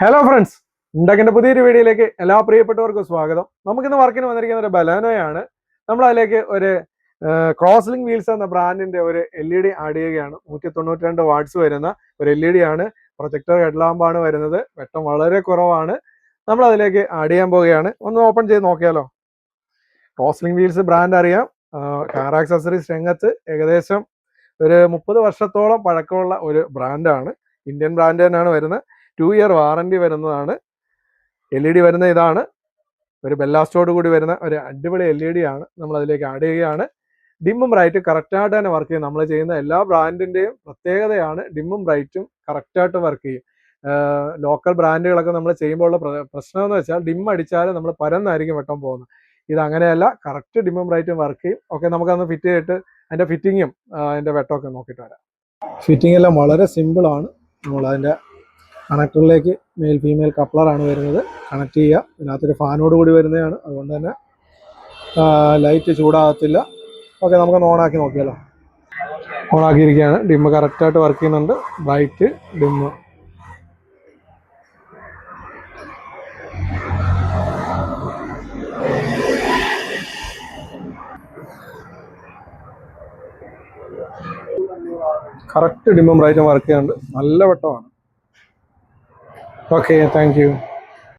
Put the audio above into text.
Hello friends, ഉണ്ടാക്കിൻ്റെ പുതിയൊരു വീഡിയോയിലേക്ക് എല്ലാ പ്രിയപ്പെട്ടവർക്കും സ്വാഗതം. നമുക്കിന്ന് വർക്കിന് വന്നിരിക്കുന്ന ഒരു ബലാനോയാണ്. നമ്മൾ അതിലേക്ക് ഒരു ക്രോസ് ലിങ്ക് വീൽസ് എന്ന ബ്രാൻഡിന്റെ ഒരു LED ആഡ് ചെയ്യുകയാണ്. 192 വാട്ട്സ് വരുന്ന ഒരു LED ആണ്. പ്രൊജക്ടർ ഹെഡ്ലാമ്പാണ് വരുന്നത്. വെട്ടം വളരെ കുറവാണ്. നമ്മൾ അതിലേക്ക് ആഡ് ചെയ്യാൻ പോവുകയാണ്. ഒന്ന് ഓപ്പൺ ചെയ്ത് നോക്കിയാലോ. ക്രോസ് ലിങ്ക് വീൽസ് ബ്രാൻഡ് അറിയാം. കാർ ആക്സസറീസ് രംഗത്ത് ഏകദേശം ഒരു 30 വർഷത്തോളം പഴക്കമുള്ള ഒരു ബ്രാൻഡാണ്. ഇന്ത്യൻ ബ്രാൻഡ് തന്നെയാണ് വരുന്നത്. 2 ഇയർ വാറണ്ടി വരുന്നതാണ്. LED വരുന്ന ഇതാണ്. ഒരു ബെല്ലാസ്റ്റോട് കൂടി വരുന്ന ഒരു അടിപൊളി LED ആണ്. നമ്മൾ അതിലേക്ക് ആഡ് ചെയ്യുകയാണ്. ഡിമ്മും ബ്രൈറ്റും കറക്റ്റായിട്ട് തന്നെ വർക്ക് ചെയ്യും. നമ്മൾ ചെയ്യുന്ന എല്ലാ ബ്രാൻഡിൻ്റെയും പ്രത്യേകതയാണ് ഡിമ്മും ബ്രൈറ്റും കറക്റ്റായിട്ട് വർക്ക് ചെയ്യും. ലോക്കൽ ബ്രാൻഡുകളൊക്കെ നമ്മൾ ചെയ്യുമ്പോഴുള്ള പ്രശ്നം എന്ന് വെച്ചാൽ ഡിം അടിച്ചാൽ നമ്മൾ പരന്നായിരിക്കും വെട്ടം പോകുന്നത്. ഇത് അങ്ങനെയല്ല, കറക്റ്റ് ഡിമ്മും ബ്രൈറ്റും വർക്ക് ചെയ്യും. ഓക്കെ, നമുക്കതൊന്ന് ഫിറ്റ് ചെയ്തിട്ട് അതിൻ്റെ ഫിറ്റിങ്ങും അതിൻ്റെ വെട്ടമൊക്കെ നോക്കിയിട്ട് വരാം. ഫിറ്റിംഗ് എല്ലാം വളരെ സിമ്പിളാണ്. നമ്മളതിൻ്റെ കണക്ടറിലേക്ക് മെയിൽ ഫീമെയിൽ കപ്ലറാണ് വരുന്നത്. കണക്ട് ചെയ്യുക. ഇതിനകത്തൊരു ഫാനോട് കൂടി വരുന്നതാണ്, അതുകൊണ്ട് തന്നെ ലൈറ്റ് ചൂടാകത്തില്ല. ഓക്കെ, നമുക്കൊന്ന് ഓണാക്കി നോക്കിയാലോ. ഓണാക്കിയിരിക്കുകയാണ്. ഡിമ്മ് കറക്റ്റായിട്ട് വർക്ക് ചെയ്യുന്നുണ്ട്. Bright, dim. കറക്റ്റ് ഡിമ്മും ബ്രൈറ്റും വർക്ക് ചെയ്യുന്നുണ്ട്. നല്ല വെട്ടമാണ്. Okay, thank you.